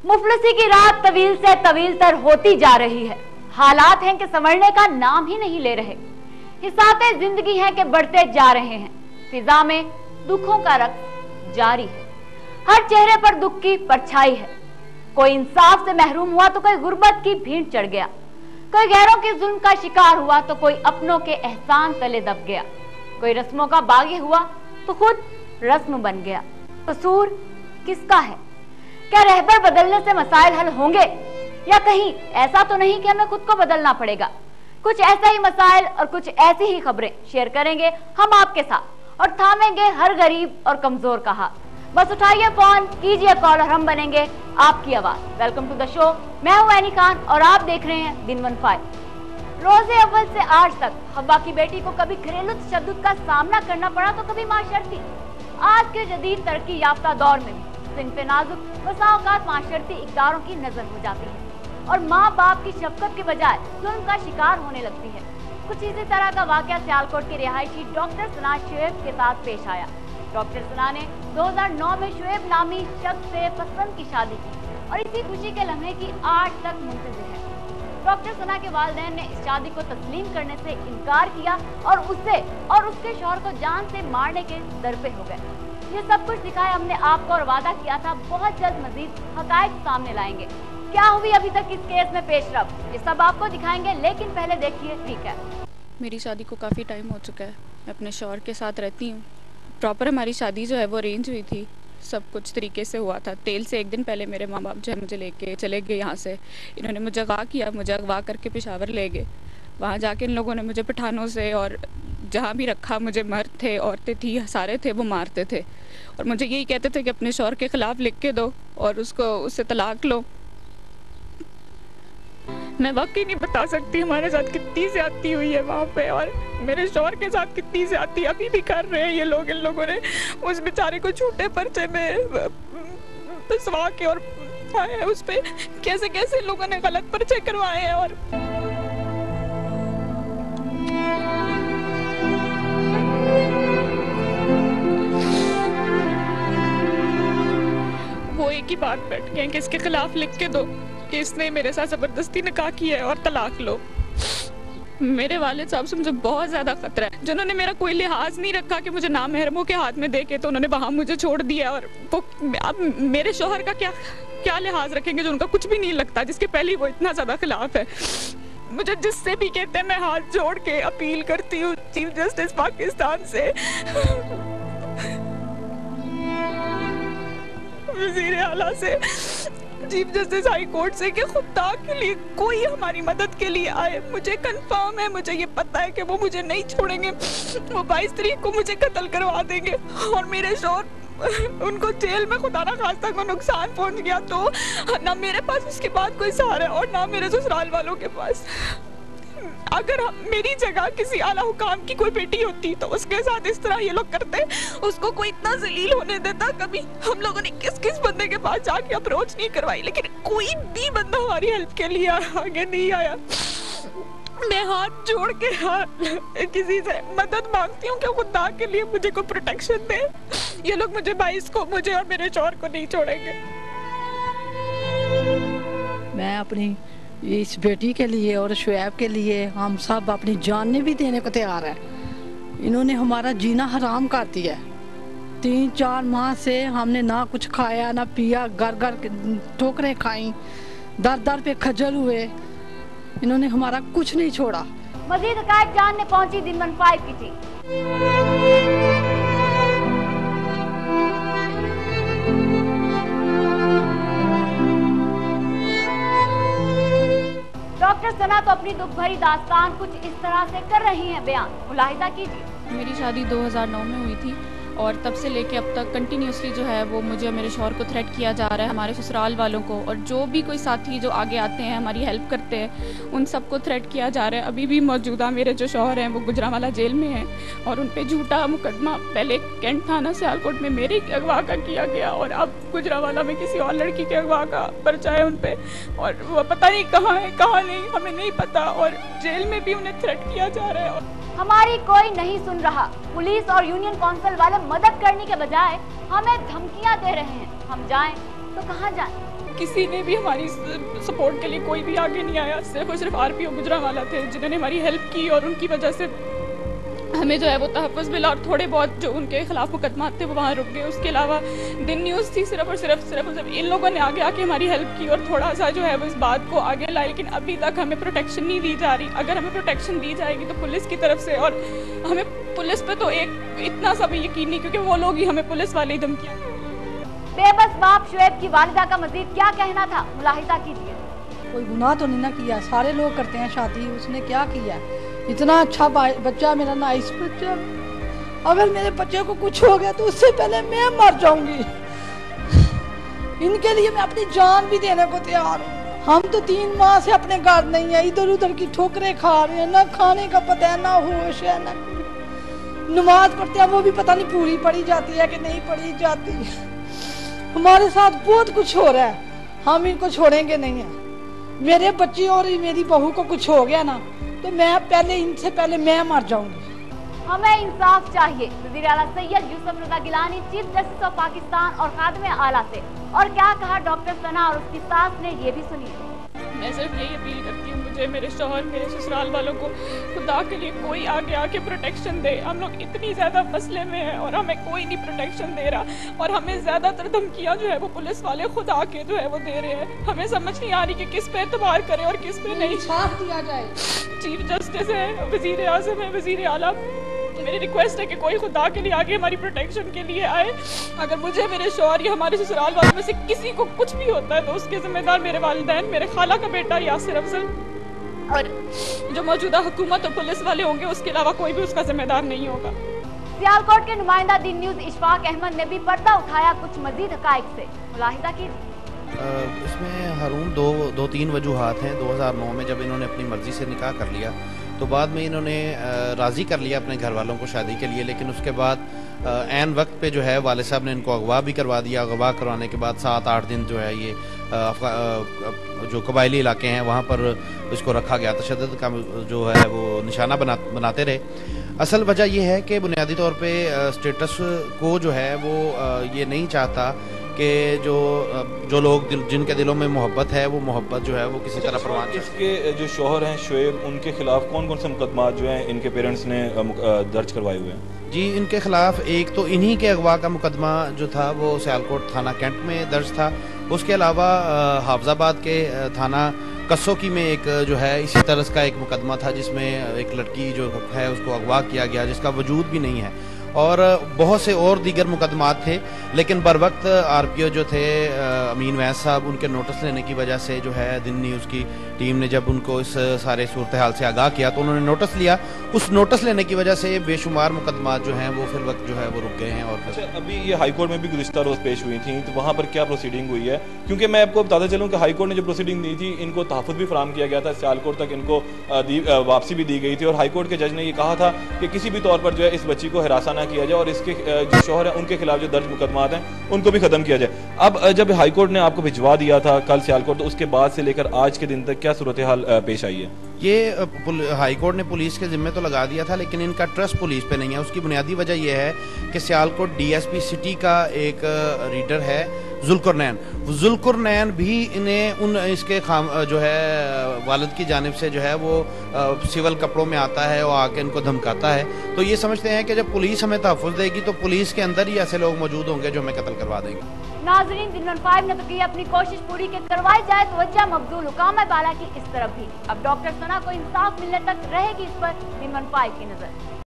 मुफलिसी की रात तवील से तवील तर होती जा रही है। हालात हैं कि संवरने का नाम ही नहीं ले रहे। हिसाते जिंदगी हैं कि बढ़ते जा रहे हैं। फिजा में दुखों का रक्स जारी है। हर चेहरे पर दुख की परछाई है। कोई इंसाफ से महरूम हुआ तो कोई गुर्बत की भीड़ चढ़ गया। कोई गैरों के जुल्म का शिकार हुआ तो कोई अपनों के एहसान तले दब गया। कोई रस्मों का बागी हुआ तो खुद रस्म बन गया। कसूर किसका है? क्या रहबर बदलने से मसाइल हल होंगे, या कहीं ऐसा तो नहीं कि हमें खुद को बदलना पड़ेगा? कुछ ऐसे ही मसाइल और कुछ ऐसी ही खबरें शेयर करेंगे हम आपके साथ और थामेंगे हर गरीब और कमजोर का हाथ। बस उठाइए फोन, कीजिए कॉल और हम बनेंगे आपकी आवाज। Welcome to the show. मैं हूं एनी खान और आप देख रहे हैं दिन 15। रोजे अव्वल से आज तक हव्वा की बेटी को कभी घरेलू तशद्दुद का सामना करना पड़ा तो कभी माशरती। आज के जदीद तरक्की याफ्ता दौर में भी सिनफे नाजुक बसा औकात माशरती इक़दारों की नजर हो जाती है और माँ बाप की शफकत के बजाय जुल्म का शिकार होने लगती है। कुछ इसी तरह का वाकया सियालकोट के रिहायशी डॉक्टर सना शुएब के साथ पेश आया। डॉक्टर सना ने 2009 में शुएब नामी शख्स से पसंद की शादी की और इसी खुशी के लम्हे की आज तक मुंतज़िर है। डॉक्टर सना के वालिदैन ने इस शादी को तस्लीम करने से इनकार किया और उसे और उसके शौहर को जान से मारने के दरपे हो गए। ये सब कुछ दिखाया हमने आपको और वादा किया था बहुत जल्द मजीद हकायक सामने लाएंगे। क्या हुई अभी तक इस केस में पेशरफ, ये सब आपको दिखाएंगे, लेकिन पहले देखिए रिकैप। मेरी शादी को काफ़ी टाइम हो चुका है। मैं अपने शौहर के साथ रहती हूँ। प्रॉपर हमारी शादी जो है वो अरेंज हुई थी। सब कुछ तरीके से हुआ था। तेल से एक दिन पहले मेरे माँ बाप जो है मुझे लेके चले गए यहाँ से। इन्होंने मुझे अगवा किया, मुझे अगवा करके पेशावर ले गए। वहाँ जाके इन लोगों ने मुझे पठानों से और जहाँ भी रखा, मुझे मर्द थे, औरतें थी, सारे थे, वो मारते थे और मुझे यही कहते थे कि अपने शौहर के ख़िलाफ़ लिख के दो और उससे तलाक लो। मैं वाकई नहीं बता सकती हमारे साथ कितनी ज़्यादती हुई है वहाँ पे और मेरे शौहर के साथ कितनी ज़्यादती अभी भी कर रहे हैं ये लोग। इन लोगों ने उस बेचारे को झूठे पर्चे में फंसवा के और उस पे कैसे कैसे लोगों ने गलत पर्चे करवाए हैं। और वो एक ही बात बैठ गए कि इसके खिलाफ लिख के दो कि इसने मेरे साथ ज़बरदस्ती निकाह किया है और तलाक लो। मेरे वालिद साहब से मुझे बहुत ज़्यादा खतरा है, जिन्होंने मेरा कोई लिहाज नहीं रखा कि मुझे नामहरमों के हाथ में दे के, तो उन्होंने वहाँ मुझे छोड़ दिया। और वो अब मेरे शौहर का क्या लिहाज रखेंगे जो उनका कुछ भी नहीं लगता, जिसके पहले वो इतना ज़्यादा खिलाफ है। मुझे जिससे भी कहते हैं मैं हाथ जोड़ के अपील करती हूँ चीफ जस्टिस पाकिस्तान से, वज़ीर आला से, चीफ जस्टिस हाई कोर्ट से कि खुदा के लिए कोई हमारी मदद के लिए आए। मुझे कंफर्म है, मुझे ये पता है कि वो मुझे नहीं छोड़ेंगे। वो 22 तारीख को मुझे कत्ल करवा देंगे और मेरे शौहर उनको जेल में खुदा ना खास्ता को नुकसान पहुंच गया तो ना मेरे पास उसके बाद कोई सहारा है और ना मेरे ससुराल वालों के पास। अगर मेरी जगह किसी आला हुकाम की कोई बेटी होती तो उसके साथ इस तरह ये लोग करते, उसको कोई इतना जलील होने देता? कभी हम लोगों ने किस किस बंदे के पास जाके अप्रोच नहीं करवाई, लेकिन कोई भी बंदा हमारी हेल्प के लिए आगे नहीं आया। मैं हाथ जोड़ के किसी से मदद मांगती हूँ कि खुदा के लिए मुझे कोई प्रोटेक्शन दे। ये लोग मुझे 22 को, मुझे और मेरे शौहर को नहीं छोड़ेंगे। मैं अपनी इस बेटी के लिए और शुएब के लिए हम सब अपनी जान भी देने को तैयार है। इन्होंने हमारा जीना हराम कर दिया है। 3-4 माह से हमने ना कुछ खाया ना पिया, घर घर ठोकरें खाई, दर दर पे खजल हुए। इन्होंने हमारा कुछ नहीं छोड़ा। मजीद हकायत जानने पहुंची दिन 15 की थी। डॉक्टर सना तो अपनी दुख भरी दास्तान कुछ इस तरह से कर रही हैं बयान, मुलाहिजा कीजिए। मेरी शादी 2009 में हुई थी और तब से लेके अब तक कंटिन्यूसली जो है वो मुझे मेरे शौहर को थ्रेट किया जा रहा है, हमारे ससुराल वालों को, और जो भी कोई साथी जो आगे आते हैं हमारी हेल्प करते हैं उन सबको थ्रेट किया जा रहा है। अभी भी मौजूदा मेरे जो शौहर हैं वो गुजरांवाला जेल में हैं और उन पे झूठा मुकदमा पहले कैंट थाना सियालकोट में मेरे अगवा का किया गया और अब गुजरांवाला में किसी और लड़की के अगवा का पर्चा है उन पे, और वो पता नहीं कहाँ है कहाँ नहीं, हमें नहीं पता, और जेल में भी उन्हें थ्रेट किया जा रहा है। हमारी कोई नहीं सुन रहा। पुलिस और यूनियन काउंसिल वाले मदद करने के बजाय हमें धमकियां दे रहे हैं। हम जाएं तो कहां जाएं? किसी ने भी हमारी सपोर्ट के लिए कोई भी आगे नहीं आया। सिर्फ और सिर्फ आरपीओ गुजरांवाला थे जिन्होंने हमारी हेल्प की और उनकी वजह से हमें जो है वो तहफ़्फ़ुज़ मिला और थोड़े बहुत जो उनके खिलाफ मुकदमा थे वो वहाँ रुक गए। उसके अलावा दिन न्यूज़ थी सिर्फ और सिर्फ इन लोगों ने आगे आके हमारी हेल्प की और थोड़ा सा जो है वो इस बात को आगे लाई, लेकिन अभी तक हमें प्रोटेक्शन नहीं दी जा रही। अगर हमें प्रोटेक्शन दी जाएगी तो पुलिस की तरफ से, और हमें पुलिस पे तो एक इतना सा भी यकीन नहीं, क्योंकि वो लोग ही हमें पुलिस वाले ही धमकियाँ। बेबस बाप शुएब की वालिदा का मजीद क्या कहना था, मुलाहिजा कीजिए। कोई गुनाह तो नहीं ना किया, सारे लोग करते हैं शादी, उसने क्या किया? इतना अच्छा बच्चा मेरा, नाइस बच्चा, अगर मेरे बच्चे को कुछ हो गया तो उससे पहले मैं मर जाऊंगी। इनके लिए मैं अपनी जान भी देने को तैयार हूँ। हम तो 3 माह से अपने घर नहीं है, इधर उधर की ठोकरें खा रहे हैं, ना खाने का पता है, ना होश है, ना नमाज पढ़ते हैं वो भी पता नहीं पूरी पढ़ी जाती है कि नहीं पढ़ी जाती। हमारे साथ बहुत कुछ हो रहा है, हम इनको छोड़ेंगे नहीं है। मेरे बच्चे और मेरी बहू को कुछ हो गया ना तो मैं पहले, इनसे पहले मैं मर जाऊंगी। हमें इंसाफ चाहिए। वज़ीर आला Syed Yusuf Raza Gilani chief justice of Pakistan और खादिम आला से, और क्या कहा डॉक्टर सना और उसकी सास ने, ये भी सुनिए। मैं सिर्फ यही अपील करती हूँ, मुझे, मेरे शौहर, मेरे ससुराल वालों को खुदा के लिए कोई आगे आके प्रोटेक्शन दे। हम लोग इतनी ज़्यादा मसले में हैं और हमें कोई नहीं प्रोटेक्शन दे रहा, और हमें ज़्यादातर धमकियाँ जो है वो पुलिस वाले खुद आके जो है वो दे रहे हैं। हमें समझ नहीं आ रही कि किस पे एतबार करें और किस पे नहीं। साथ दिया जाए। चीफ जस्टिस है, वज़ीर आज़म है, वज़ीर आला, मेरी रिक्वेस्ट है कि कोई खुदा के लिए आगे हमारी प्रोटेक्शन के लिए आए। अगर मुझे, मेरे शौहर या हमारे ससुराल वालों में से किसी को कुछ भी होता है तो उसके जिम्मेदार मेरे वालिदैन, मेरे खाला का बेटा यासिर अफजल, और जो मौजूदा हुकूमत और पुलिस वाले होंगे, उसके अलावा कोई भी उसका जिम्मेदार नहीं होगा। सियालकोट के नुमाइंदा दिन न्यूज इशफाक अहमद ने भी पर्दा उठाया कुछ मजीद हकाइक से, मुलाहिजा कीजिए। इसमें हारून दो तीन वजूहात हैं। 2009 में जब इन्होंने अपनी मर्जी से निकाह कर लिया तो बाद में इन्होंने राज़ी कर लिया अपने घर वालों को शादी के लिए, लेकिन उसके बाद ऐन वक्त पे जो है वाले साहब ने इनको अगवा भी करवा दिया। अगवा करवाने के बाद 7-8 दिन जो है ये जो कबायली इलाके हैं वहाँ पर इसको रखा गया, तशद्दुद का जो है वो निशाना बनाते रहे। असल वजह यह है कि बुनियादी तौर पे स्टेटस को जो है वो ये नहीं चाहता कि जो लोग जिनके दिलों में मोहब्बत है वो मोहब्बत जो है वो किसी तरह परवान। इसके जो शौहर हैं शुएब, उनके खिलाफ कौन कौन से मुकदमा जो हैं इनके पेरेंट्स ने दर्ज करवाए हुए हैं? जी, इनके खिलाफ एक तो इन्हीं के अगवा का मुकदमा जो था वो सियालकोट थाना कैंट में दर्ज था। उसके अलावा हाफजाबाद के थाना कसोकी में एक जो है इसी तरह का एक मुकदमा था जिसमें एक लड़की जो है उसको अगवा किया गया जिसका वजूद भी नहीं है, और बहुत से और दीगर मुकदमात थे। लेकिन बर वक्त आरपीओ जो थे अमीन वैस साहब, उनके नोटिस लेने की वजह से जो है दिन न्यूज़ की टीम ने जब उनको इस सारे सूरत हाल से आगाह किया तो उन्होंने नोटिस लिया। उस नोटिस लेने की वजह से बेशुमार मुकदमात जो हैं वो फिर वक्त जो है वो रुक गए हैं। और अच्छा, अभी ये हाई कोर्ट में भी गुज़िश्ता रोज़ पेश हुई थी, तो वहाँ पर क्या प्रोसीडिंग हुई है? क्योंकि मैं आपको बताता चलूँ कि हाई कोर्ट ने जो प्रोसीडिंग दी थी इनको तहफ़्फ़ुज़ भी फराहम किया गया था, सियालकोट तक इनको वापसी भी दी गई थी, और हाई कोर्ट के जज ने ये कहा था कि किसी भी तौर पर जो है इस बच्ची को हिरासा ना किया जाए और इसके जो शौहर हैं उनके खिलाफ जो दर्ज मुकदमात हैं उनको भी खत्म किया जाए। अब जब हाई कोर्ट ने आपको भिजवा दिया था कल सियालकोट, तो उसके बाद से लेकर आज के दिन तक क्या सूरत हाल पेश आई है? ये हाई कोर्ट ने पुलिस के जिम्मे तो लगा दिया था, लेकिन इनका ट्रस्ट पुलिस पे नहीं है। उसकी बुनियादी वजह यह है कि सियालकोट डीएसपी सिटी का एक रीडर है जुल्कुरनैन भी इन्हें इसके जो है वालिद की जानिब से जो है वो सिविल कपड़ों में आता है और आके इनको धमकाता है। तो ये समझते हैं कि जब पुलिस हमें तहफ़्फ़ुज़ देगी तो पुलिस के अंदर ही ऐसे लोग मौजूद होंगे जो हमें कत्ल करवा देंगे। नाज़रीन, दिन 5 ने तो की अपनी कोशिश पूरी के करवाई जाए तवज्जो मबदूल हुकाम बाला की इस तरफ भी। अब डॉक्टर सना को इंसाफ मिलने तक रहेगी इस पर दिन 5 की नजर।